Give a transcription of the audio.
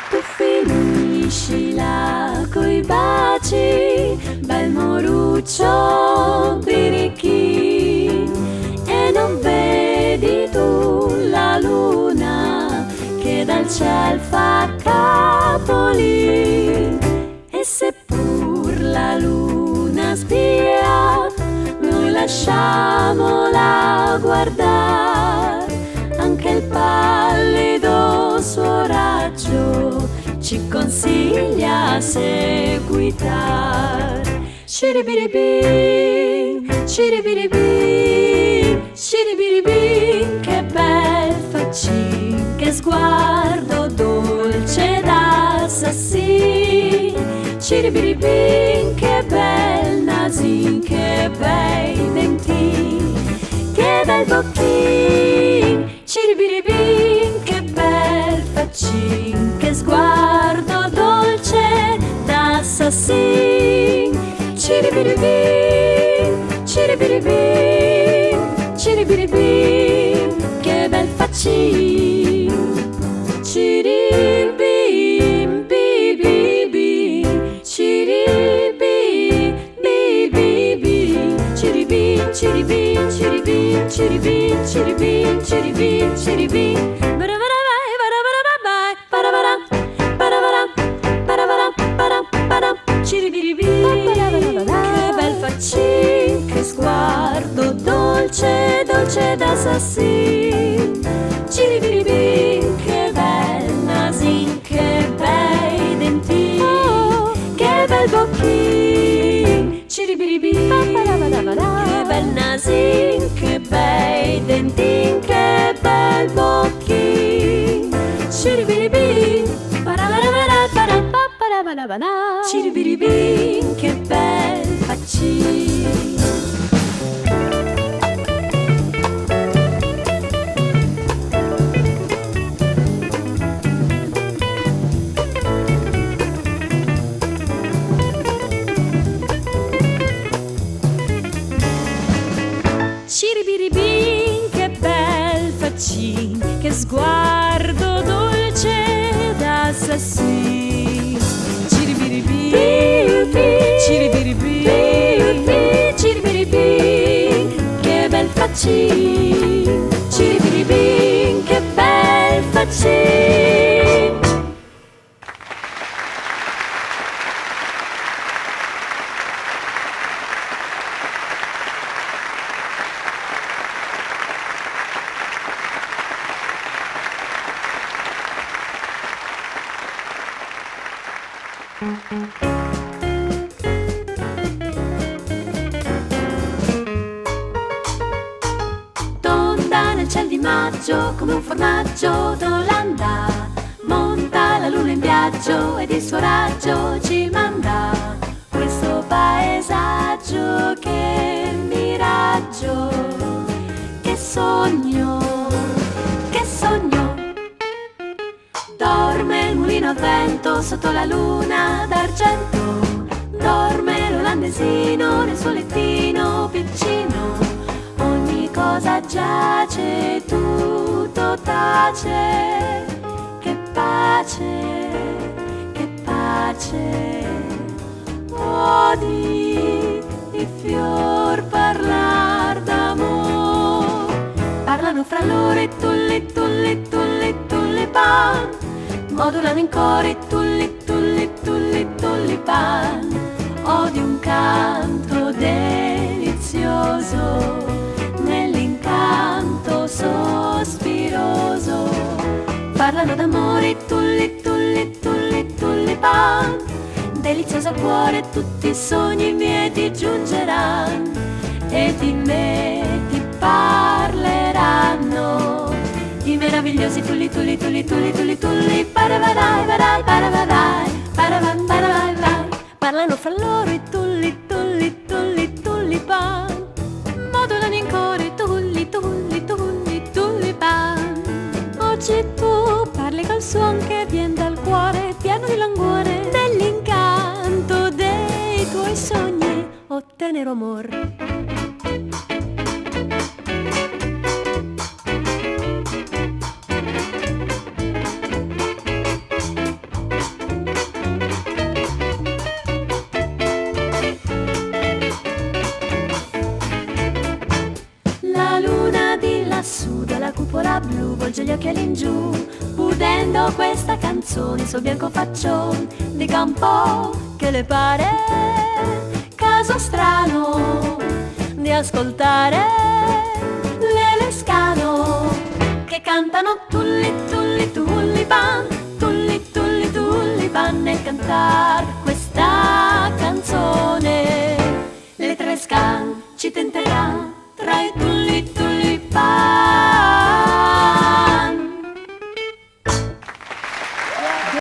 Tu finiscila coi baci, bel moruccio birichì, e non vedi tu la luna che dal ciel fa capolin. E seppur la luna spia, noi lasciamola guardar, anche il pallido suo raggio ci consiglia a seguitar. Ciribiribin, ciribiribin, ciribiribin, che bel faccin, che sguardo dolce d'assassin. Ciribiribin, che bel nasin, che bei dentin, che bel bocchin. Ciribiribin, che bel faccin, che sguardo dolce d'assassin. Ciribiribin, ciribiribin, ciribiribin, che bel faccin. Ciribim, bibibi, ciribim, bibibi, ciribim, ciribim, ciribim, ciribim, ciribim, ciribim, ciribim. Barabarabai, barabarabai, barabara, barabara, barabara, barabara, barabara. Ciribiribim, che bel faccin, che sguardo dolce, dolce d'assassin. Ciribiribim, che bel nasin, che bei dentin, che bel bocchin. Ciribiribim, che bel nasin, che bei dentin, che bel bocchin. Ciribiribim, ciribiribim, che bel faccin. Ciribiribin, che bel faccin, che sguardo dolce d'assassin. Ciribiribin, ciribiribin, ciribiribin, che bel faccin. Ciribiribin, che bel faccin. Tonda nel ciel di maggio come un formaggio d'Olanda, monta la luna in viaggio ed il suo raggio ci manda. Questo paesaggio, che miraggio, che sogno, che sogno. Dorme il mulino a vento sotto la luna d'argento, dorme l'olandesino nel suo lettino piccino. Ogni cosa giace, tutto tace, che pace, che pace. Odi i fior parlar d'amor, parlano fra loro e tulli, tulli, tulli, tullipan, modulano in cori tulli, tulli, tulli, tullipan. Odi un canto delizioso nell'incanto sospiroso, parlano d'amore tulli, tulli, tulli, tullipan. Delizioso cuore, tutti i sogni miei ti giungeranno e di me ti parleranno. I meravigliosi tulli, tulli, tulli, tulli, tulli, tulli, paravadai, vadai, paravadai, paravan, paravai, vai. Parlano fra loro i tulli, tulli, tulli, tullipan, modulano in cori tulli, tulli, tulli, tullipan. Oggi tu parli col suon che vien dal cuore, pieno di languore, dell'incanto dei tuoi sogni, oh tenero amor. lassù dalla cupola blu volge gli occhiali in giù, udendo questa canzone, il suo bianco faccione dica un po' che le pare caso strano di ascoltare le Lescano che cantano tulli tulli tullipan, tulli tulli tullipan, e cantar questa